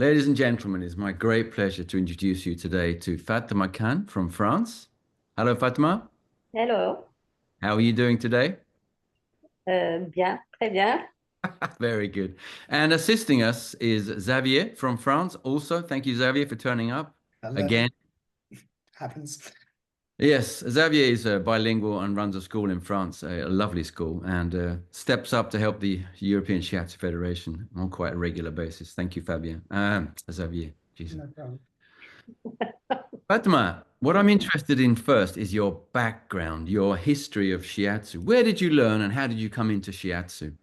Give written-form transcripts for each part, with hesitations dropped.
Ladies and gentlemen, it's my great pleasure to introduce you today to Fatma Khan from France. Hello, Fatma. Hello. How are you doing today? Bien, très bien. Very good. And assisting us is Xavier from France. Also, thank you, Xavier, for turning up Hello. again. Happens. Yes, Xavier is bilingual and runs a school in France, a lovely school, and steps up to help the European Shiatsu Federation on quite a regular basis. Thank you, Fabien. Xavier. Jesus. No problem. Fatma, what I'm interested in first is your background, your history of Shiatsu. Where did you learn and how did you come into Shiatsu?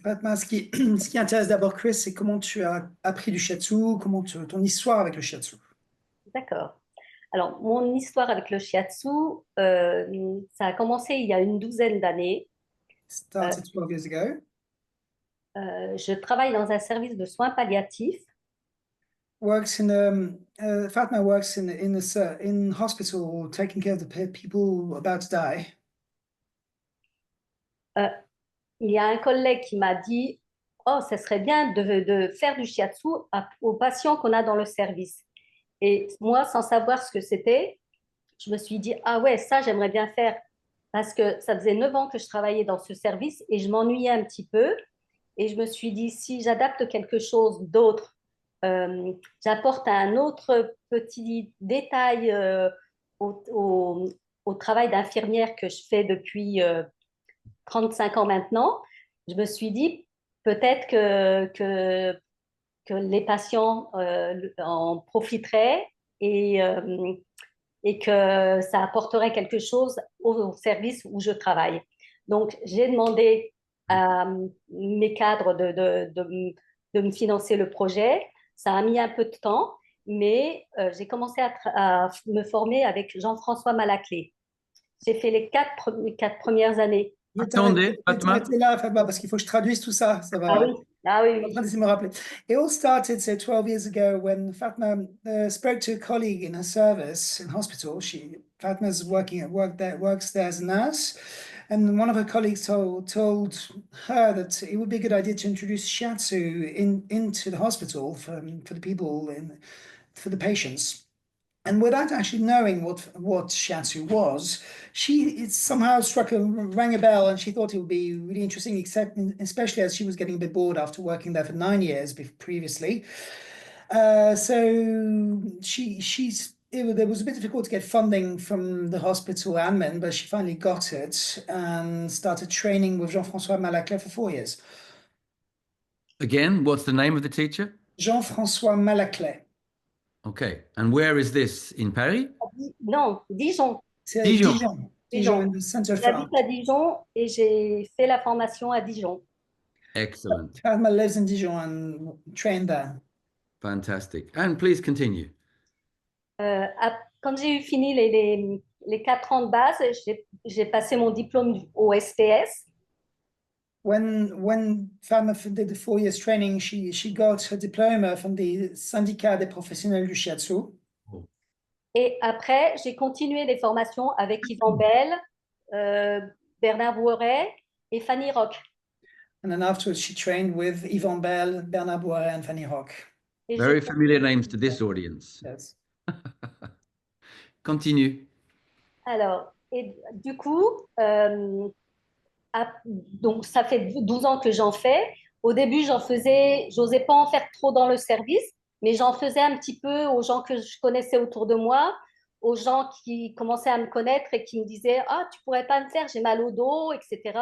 Fatma, ce qui intéresse d'abord Chris, c'est comment tu as appris du shiatsu, ton histoire avec le shiatsu. D'accord. Alors, mon histoire avec le shiatsu, ça a commencé il y a une douzaine d'années. Started 12 years ago. Je travaille dans un service de soins palliatifs. Fatma works in hospital, taking care of the people about to die. Il y a un collègue qui m'a dit, oh, ça serait bien de faire du shiatsu aux patients qu'on a dans le service. Et moi, sans savoir ce que c'était, je me suis dit, ah ouais, ça, j'aimerais bien faire. Parce que ça faisait 9 ans que je travaillais dans ce service et je m'ennuyais un petit peu. Et je me suis dit, si j'adapte quelque chose d'autre, j'apporte un autre petit détail au travail d'infirmière que je fais depuis 35 ans maintenant, je me suis dit, peut-être que les patients en profiteraient et que ça apporterait quelque chose au service où je travaille. Donc, j'ai demandé à mes cadres de me financer le projet. Ça a mis un peu de temps, mais j'ai commencé à me former avec Jean-François Malaclé. J'ai fait les 4 premières années. Attendez, Fatma. T'arrêter là, Fatma, parce qu'il faut que je traduise tout ça. Ça va. Ah oui, ah oui, I'm oui. trying to me rappeler. It all started, say, 12 years ago when Fatma spoke to a colleague in her service in hospital. Fatma's works there as a nurse. And one of her colleagues told her that it would be a good idea to introduce shiatsu into the hospital for the people, for the patients. And without actually knowing what shiatsu was, it somehow rang a bell, and she thought it would be really interesting, especially as she was getting a bit bored after working there for 9 years previously. So it was a bit difficult to get funding from the hospital admin, but she finally got it and started training with Jean-François Malaclé for 4 years. Again, what's the name of the teacher? Jean-François Malaclé. Okay, and where is this? In Paris? Non, Dijon. C'est Dijon. Dijon, in the center of France. J'habite à Dijon et j'ai fait la formation à Dijon. Excellent. Fatma lives in Dijon and trained there. Fantastic. And please continue. Quand j'ai eu fini les 4 ans de base, j'ai passé mon diplôme au SPS. When Fatma did the 4 years training, she got her diploma from the Syndicat des professionnels du shiatsu. Et après, j'ai continué les formations avec Yvan Bell, Bernard Boiret et Fanny Roch. And then afterwards, she trained with Yvan Bell, Bernard Boiret, and Fanny Roch. Very familiar names to this audience. Yes. Continue. Alors, et du coup, donc ça fait 12 ans que j'en fais. Au début, j'osais pas en faire trop dans le service, mais j'en faisais un petit peu aux gens que je connaissais autour de moi, aux gens qui commençaient à me connaître et qui me disaient, ah, tu pourrais pas me faire, j'ai mal au dos, etc.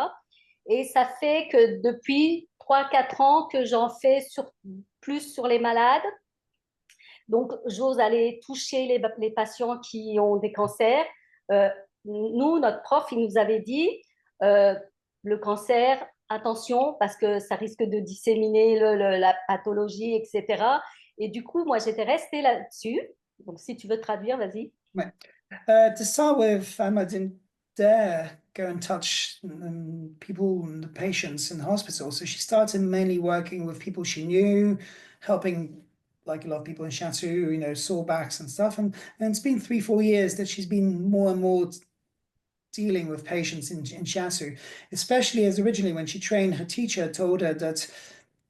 Et ça fait que depuis 3-4 ans que j'en fais plus sur les malades. Donc, j'ose aller toucher les patients qui ont des cancers. Nous, notre prof, il nous avait dit, le cancer, attention, parce que ça risque de disséminer la pathologie, etc. Et du coup, moi, j'étais restée là-dessus. Donc, si tu veux traduire, vas-y. Ouais. To start with, Fatma didn't dare go and touch people, the patients in the hospital. So she started mainly working with people she knew, helping like a lot of people in shiatsu, sore backs and stuff. And it's been 3-4 years that she's been more and more dealing with patients in shiatsu, especially as originally when she trained, her teacher told her that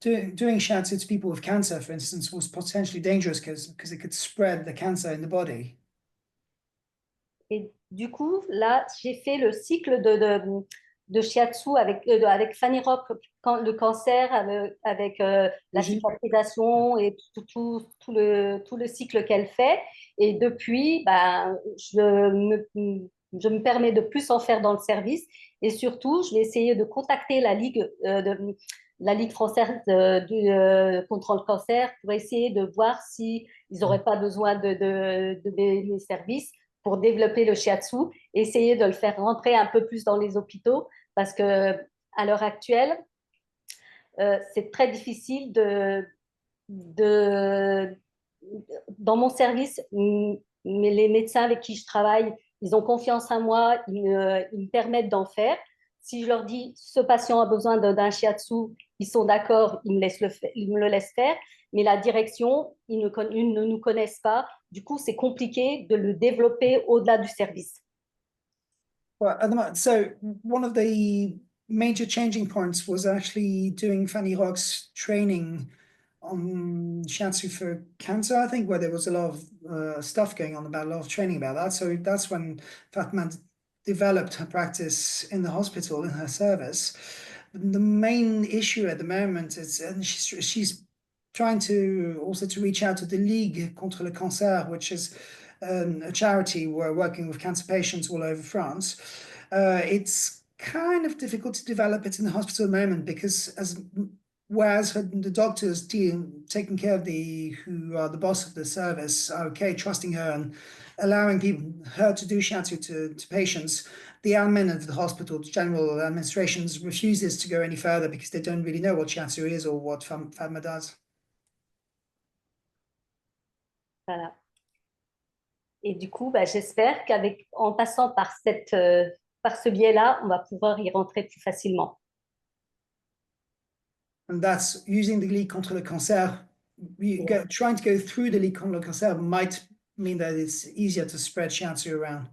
doing shiatsu to people with cancer, for instance, was potentially dangerous because it could spread the cancer in the body. Et du coup, là, j'ai fait le cycle de Shiatsu avec Fanny Rock, le cancer, avec la J'ai- cicatrisation et tout le cycle qu'elle fait. Et depuis, ben, je me permets de plus en faire dans le service. Et surtout, je vais essayer de contacter la Ligue française contre le cancer pour essayer de voir s'ils n'auraient pas besoin de mes services pour développer le shiatsu, essayer de le faire rentrer un peu plus dans les hôpitaux parce que à l'heure actuelle, c'est très difficile de dans mon service, mais les médecins avec qui je travaille, ils ont confiance en moi, ils me permettent d'en faire. Si je leur dis ce patient a besoin d'un shiatsu, ils sont d'accord, ils me le laissent faire. Mais la direction, ils ne nous connaissent pas. Du coup, c'est compliqué de le développer au-delà du service. Well, at the moment, so one of the major changing points was actually doing Fanny Rock's training on shiatsu for cancer, I think, where there was a lot of stuff going on about a lot of training about that. So that's when Fatma developed her practice in the hospital in her service. The main issue at the moment is, and she's trying to also to reach out to the Ligue contre le cancer, which is a charity we're working with cancer patients all over France. It's kind of difficult to develop it in the hospital at the moment because whereas the doctors taking care of who are the boss of the service are okay, trusting her and allowing her to do shiatsu to patients, the admin of the hospital, the general administrations, refuses to go any further because they don't really know what shiatsu is or what Fatma does. Voilà. Et du coup, bah, j'espère en passant par ce biais-là, on va pouvoir y rentrer plus facilement. And that's using the Ligue contre le cancer. Trying to go through the Ligue contre le cancer might mean that it's easier to spread shiatsu around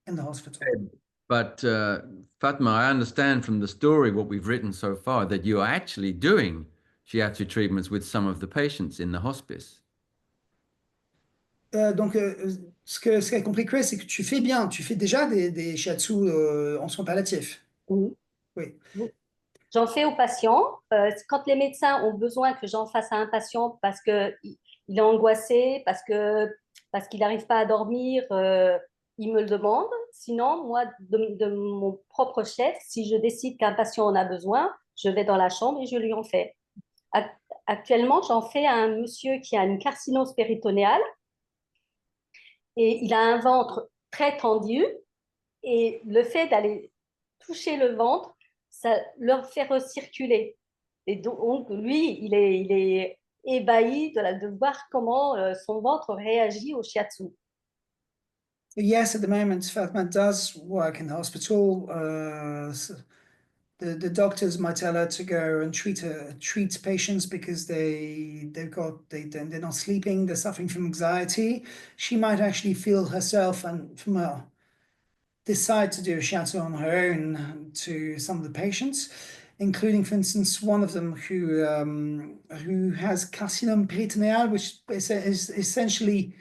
in the hospital. But Fatma, I understand from the story, what we've written so far, that you are actually doing shiatsu treatments with some of the patients in the hospice. Donc, ce qu'a compris Chris, c'est que tu fais déjà des shiatsu en soins palliatifs. Oui. Oui. J'en fais aux patients. Quand les médecins ont besoin que j'en fasse à un patient parce qu'il est angoissé, parce qu'il n'arrive pas à dormir, ils me le demandent. Sinon, moi, de mon propre chef, si je décide qu'un patient en a besoin, je vais dans la chambre et je lui en fais. Actuellement, j'en fais à un monsieur qui a une carcinose péritonéale et il a un ventre très tendu. Et le fait d'aller toucher le ventre, ça leur fait recirculer. Et donc, lui, il est ébahi de voir comment son ventre réagit au shiatsu. Yes, at the moment, Fatma does work in the hospital. The doctors might tell her to go and treat patients because they're not sleeping, they're suffering from anxiety. She might actually feel herself and decide to do a shiatsu on her own to some of the patients, including, for instance, one of them who has carcinoma peritoneal, which is essentially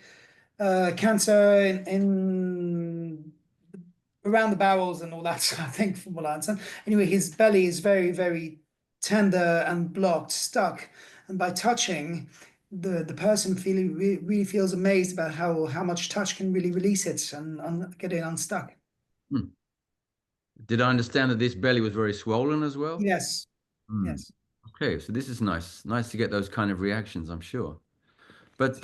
cancer in around the bowels and all that, I think, from what I understand. Anyway, his belly is very, very tender and blocked, stuck. And by touching, the person really feels amazed about how much touch can really release it and get it unstuck. Hmm. Did I understand that this belly was very swollen as well? Yes. Yes. Okay, so this is nice. Nice to get those kind of reactions, I'm sure. But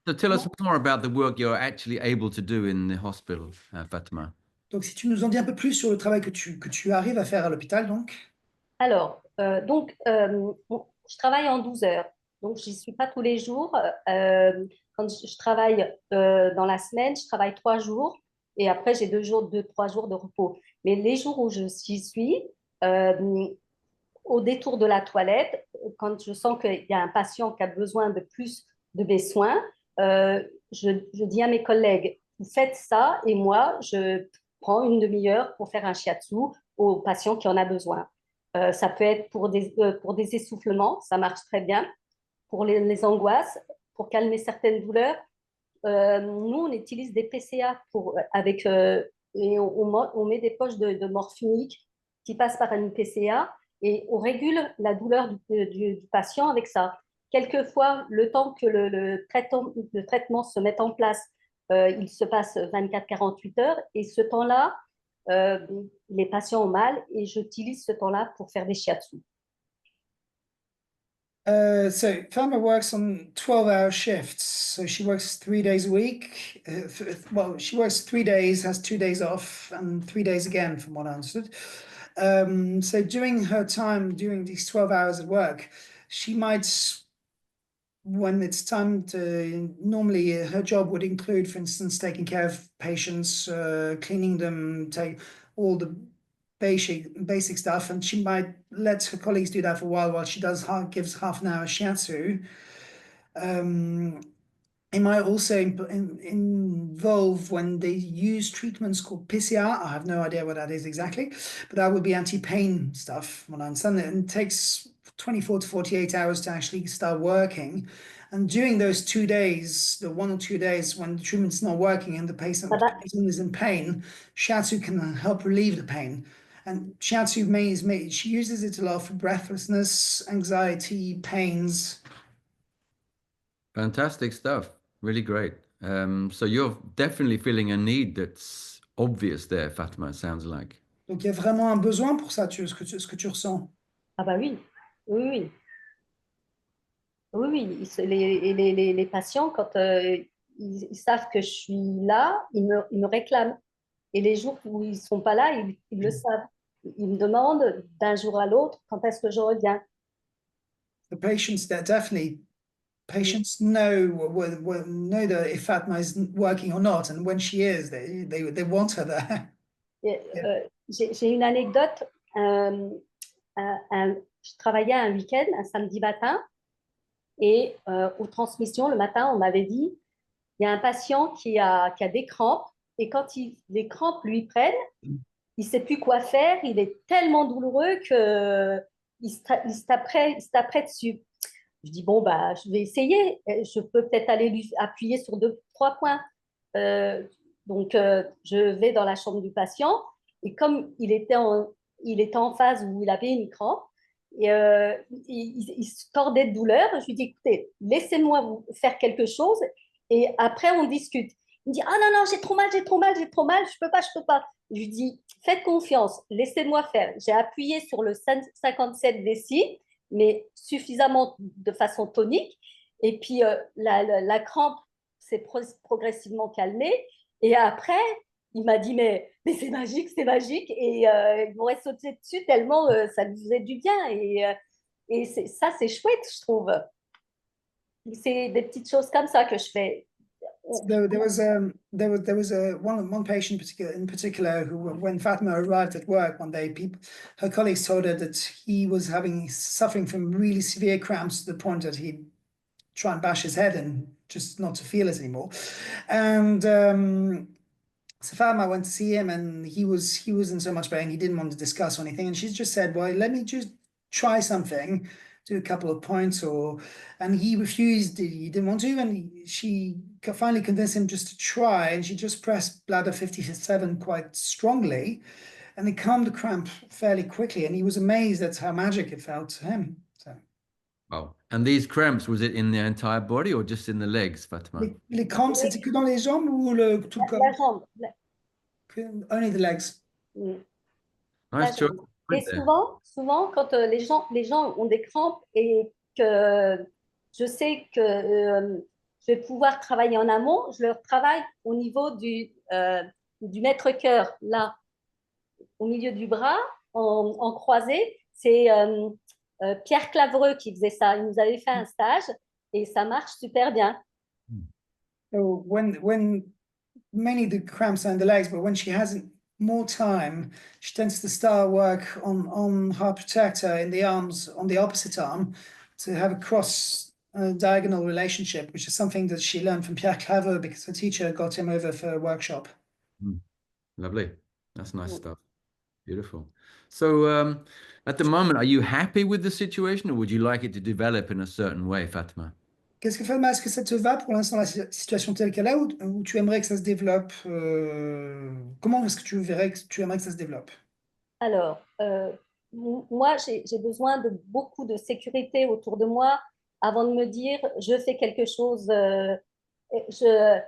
so tell us more about the work you're actually able to do in the hospital, Fatma. Donc, si tu nous en dis un peu plus sur le travail que tu arrives à faire à l'hôpital, donc. Alors, je travaille en 12 heures. Donc, je n'y suis pas tous les jours. Quand je travaille dans la semaine, je travaille 3 jours. Et après, j'ai 3 jours de repos. Mais les jours où j'y suis, au détour de la toilette, quand je sens qu'il y a un patient qui a besoin de plus de mes soins, je dis à mes collègues, vous faites ça et moi, je prends une demi-heure pour faire un shiatsu au patient qui en a besoin. Ça peut être pour des essoufflements, ça marche très bien. Pour les angoisses, pour calmer certaines douleurs. Nous, on utilise des PCA et on met des poches de morphinique qui passent par une PCA et on régule la douleur du patient avec ça. Quelquefois, le temps que le traitement se mette en place, il se passe 24-48 heures et ce temps-là, euh, les patients ont mal et j'utilise ce temps-là pour faire des shiatsu. So Fatma works on 12-hour shifts. So she works 3 days a week. Well, she works 3 days, has 2 days off, and 3 days again, from what I understood. So during her time, during these 12 hours of work, she might, when it's time to, normally her job would include, for instance, taking care of patients, cleaning them, take all the basic stuff, and she might let her colleagues do that for a while she gives half an hour shiatsu. It might also involve when they use treatments called PCR. I have no idea what that is exactly, but that would be anti-pain stuff, when I understand it. And it takes 24 to 48 hours to actually start working. And during those 2 days, the 1 or 2 days when the treatment's not working and the patient is in pain, shiatsu can help relieve the pain. And shiatsu she uses it a lot for breathlessness, anxiety, pains. Fantastic stuff. Really great. So you're definitely feeling a need that's obvious there, Fatma, it sounds like. Donc il y a vraiment un besoin pour ça, ce que tu ressens. Ah bah oui, oui, oui. Oui, oui, les patients, quand ils savent que je suis là, ils me réclament. Et les jours où ils ne sont pas là, ils le savent. Ils me demandent d'un jour à l'autre quand est-ce que je reviens. The patients, that definitely, patients know know that if Fatma is working or not, and when she is, they want her there. J'ai une anecdote. Je travaillais un week-end, un samedi matin, et aux transmissions, le matin, on m'avait dit, il y a un patient qui a des crampes, et quand les crampes lui prennent, il ne sait plus quoi faire, il est tellement douloureux qu'il se taperait dessus. Je dis, bon, bah, je vais essayer, je peux peut-être aller lui appuyer sur 2, 3 points. Je vais dans la chambre du patient, et comme il était en phase où il avait une crampe, et, il se tordait de douleur, je lui dis, écoutez, laissez-moi vous faire quelque chose, et après on discute. Il me dit, ah non, non, j'ai trop mal, j'ai trop mal, j'ai trop mal, je peux pas, je peux pas. Je lui dis, faites confiance, laissez-moi faire. J'ai appuyé sur le 57 déci, mais suffisamment de façon tonique. Et puis, la crampe s'est progressivement calmée. Et après, il m'a dit, mais c'est magique, c'est magique. Et il m'aurait sauté dessus tellement ça lui faisait du bien. Et ça, c'est chouette, je trouve. C'est des petites choses comme ça que je fais. There was one patient in particular who, when Fatma arrived at work one day, her colleagues told her that he was suffering from really severe cramps to the point that he'd try and bash his head in just not to feel it anymore. And so Fatma went to see him, and he was in so much pain he didn't want to discuss or anything. And she just said, "Well, let me just try something, do a couple of points," and he refused. He didn't want to, and she finally convinced him just to try. And she just pressed bladder 57 quite strongly, and it calmed the cramp fairly quickly. And he was amazed at how magic it felt to him. So. Wow. And these cramps, was it in the entire body or just in the legs, Fatma? Les crampes, c'était que dans les jambes ou tout le corps? La jambe. Only the legs. Nice choice. Et souvent, quand les gens ont des crampes et que je sais que je vais pouvoir travailler en amont, je leur travaille au niveau du maître-cœur, là, au milieu du bras, en croisé. C'est Pierre Clavreux qui faisait ça. Il nous avait fait un stage et ça marche super bien. So when mainly the cramps are in the legs, but when she has more time, she tends to start work on her protector in the arms, on the opposite arm, to have a cross diagonal relationship, which is something that she learned from Pierre Claver because her teacher got him over for a workshop. Lovely. That's nice stuff. Beautiful. So At the moment, are you happy with the situation or would you like it to develop in a certain way, Fatma? Qu'est-ce que Fatma, est-ce que ça te va pour l'instant, la situation telle qu'elle est, ou tu aimerais que ça se développe comment est-ce que tu verrais que tu aimerais que ça se développe? Alors, moi, j'ai besoin de beaucoup de sécurité autour de moi avant de me dire, je fais quelque chose. Je,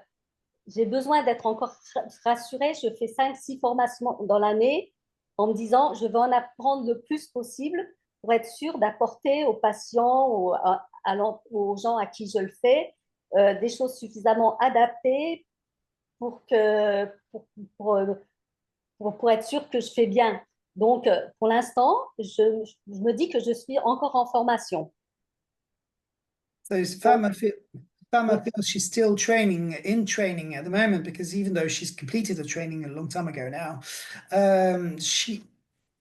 j'ai besoin d'être encore rassurée. Je fais 5, 6 formations dans l'année en me disant, je veux en apprendre le plus possible pour être sûre d'apporter aux patients, aux gens à qui je le fais, des choses suffisamment adaptées pour, que, pour être sûre que je fais bien. Donc, pour l'instant, je me dis que je suis encore en formation. So Fatma feels she's still in training at the moment, because even though she's completed the training a long time ago now,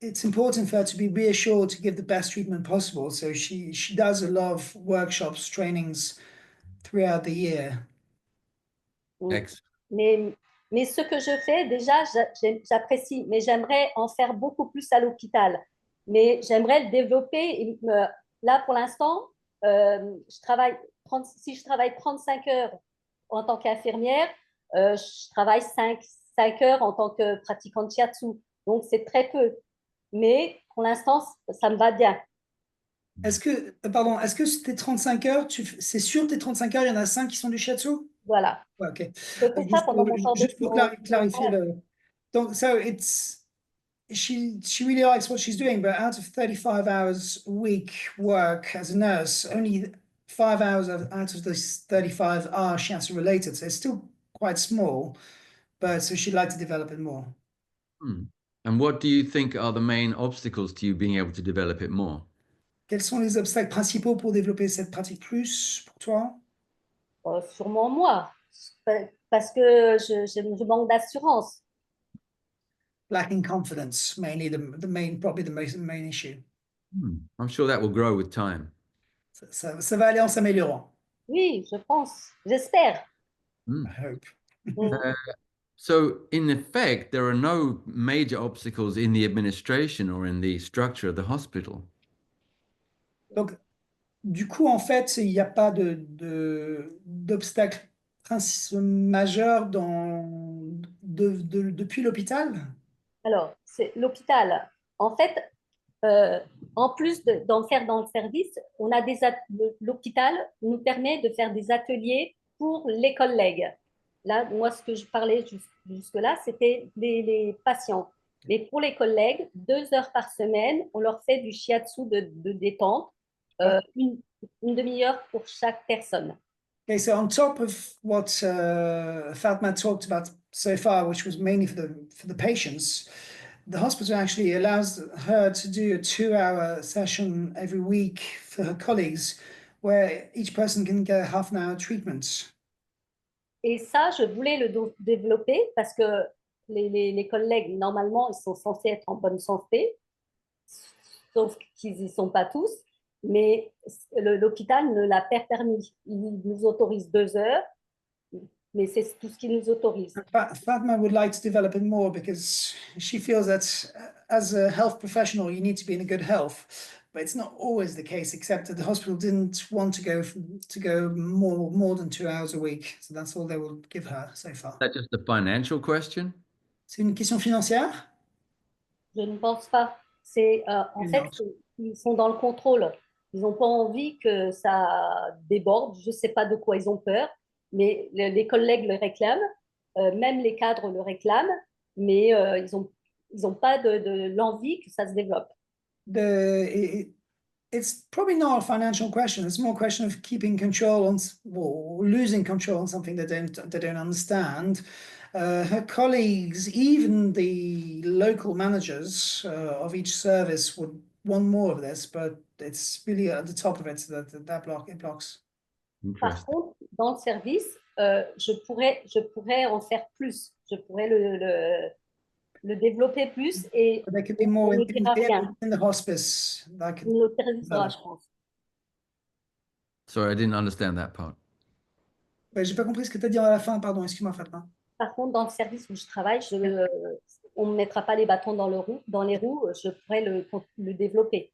it's important for her to be reassured to give the best treatment possible. So she does a lot of workshops, trainings throughout the year. Excellent. Mais ce que je fais, déjà, j'apprécie, mais j'aimerais en faire beaucoup plus à l'hôpital. Mais j'aimerais le développer. Là, pour l'instant, si je travaille 35 heures en tant qu'infirmière, je travaille 5 heures en tant que pratiquante Shiatsu. Donc, c'est très peu. Mais pour l'instant, ça me va bien. Est-ce que tes 35 heures, c'est sûr tes 35 heures, il y en a 5 qui sont du shiatsu? Voilà. Ouais, ok. Je fais ça pendant mon temps de Juste pour clarifier le. Donc, so she really likes what she's doing, but out of 35 hours a week work as a nurse, only 5 hours out of those 35 are shiatsu related. So it's still quite small, but so she'd like to develop it more. Hmm. And what do you think are the main obstacles to you being able to develop it more? Quels sont les obstacles principaux pour développer cette pratique plus pour toi? Sûrement moi, parce que je manque d'assurance. Lacking confidence, mainly probably the main issue. I'm sure that will grow with time. Ça va aller en s'améliorant. Oui, je pense, j'espère. I hope. Uh, so, in effect, there are no major obstacles in the administration or in the structure of the hospital. Donc, du coup, en fait, il n'y a pas d'obstacle majeur depuis l'hôpital. Alors, c'est l'hôpital. En fait, euh, en plus d'en faire dans le service, l'hôpital nous permet de faire des ateliers pour les collègues. Là, moi, ce que je parlais jusque-là, c'était les patients. Mais pour les collègues, 2 heures par semaine, on leur fait du shiatsu de détente, Ouais. une demi-heure pour chaque personne. Okay, so on top of what Fatma talked about so far, which was mainly for the patients, the hospital actually allows her to do a 2-hour session every week for her colleagues, where each person can get a half-an-hour treatment. Et ça, je voulais le développer parce que les collègues, normalement, ils sont censés être en bonne santé, sauf qu'ils n'y sont pas tous. Mais l'hôpital ne l'a pas permis. Il nous autorise 2 heures, mais c'est tout ce qu'il nous autorise. Fatma would like to develop it more because she feels that as a health professional, you need to be in a good health. But it's not always the case, except that the hospital didn't want to go more than 2 hours a week. So that's all they will give her so far. Is that just a financial question? C'est une question financière? Je ne pense pas. C'est en fait, ils sont dans le contrôle. Ils n'ont pas envie que ça déborde. Je ne sais pas de quoi ils ont peur, mais les collègues le réclament, même les cadres le réclament, mais ils ont pas l'envie que ça se développe. It's probably not a financial question. It's more a question of keeping control or losing control on something they don't understand. Her colleagues, even the local managers of each service, would want more of this, but it's really at the top of it that it blocks. Par contre, dans le service, je pourrais en faire plus. Je pourrais le développer plus et There could be more on ne dira rien. in the hospice. On l'autorisera, je pense. Sorry, I didn't understand that part. Ouais, j'ai pas compris ce que tu as dit à la fin, pardon, excuse-moi, Fatma. Par contre, dans le service où je travaille, on me mettra pas les bâtons dans les roues, je pourrais le développer.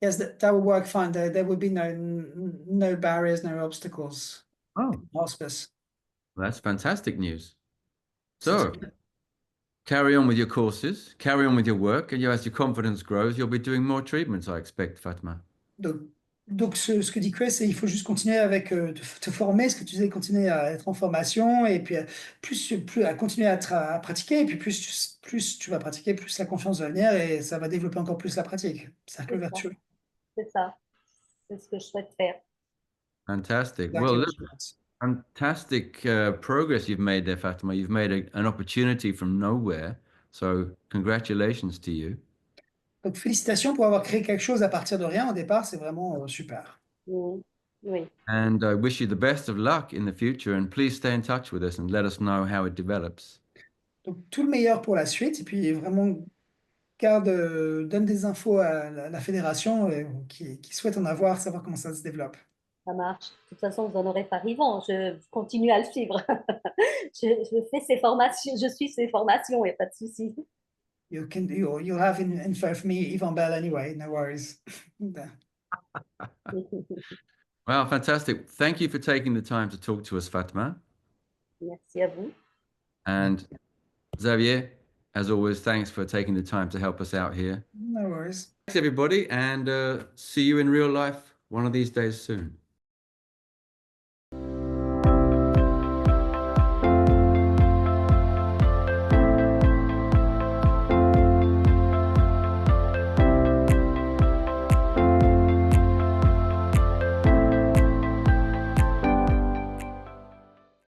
Yes, that will work fine. There will be no barriers, no obstacles Oh, in hospice. that's fantastic news. C'est So, carry on with your courses, carry on with your work, and as your confidence grows, you'll be doing more treatments, I expect, Fatma. Donc, ce que dit Chris, c'est il faut juste continuer avec te former, ce que tu disais, continuer à être en formation et puis plus à continuer à pratiquer et puis plus tu vas pratiquer, plus la confiance va venir et ça va développer encore plus la pratique. Cercle vertueux. C'est ça. C'est ce que je souhaite faire. Fantastic. Exactly Well, what look, you want. fantastic progress you've made there, Fatima. You've made an opportunity from nowhere. So, congratulations to you. Donc félicitations pour avoir créé quelque chose à partir de rien au départ, c'est vraiment super. Mm. Oui, And I wish you the best of luck in the future. And please stay in touch with us and let us know how it develops. Donc tout le meilleur pour la suite et puis vraiment donne des infos à la fédération qui souhaite en avoir, savoir comment ça se développe. ça marche. De toute façon, vous en aurez pas vivant. Je continue à le suivre. Je fais ses formations, je suis ses formations, il n'y a pas de souci. You'll have info for me, Yvonne Bell, anyway. No worries. Well, fantastic. Thank you for taking the time to talk to us, Fatima. Merci à vous. And Xavier, as always, thanks for taking the time to help us out here. No worries. Thanks, everybody, and see you in real life one of these days soon.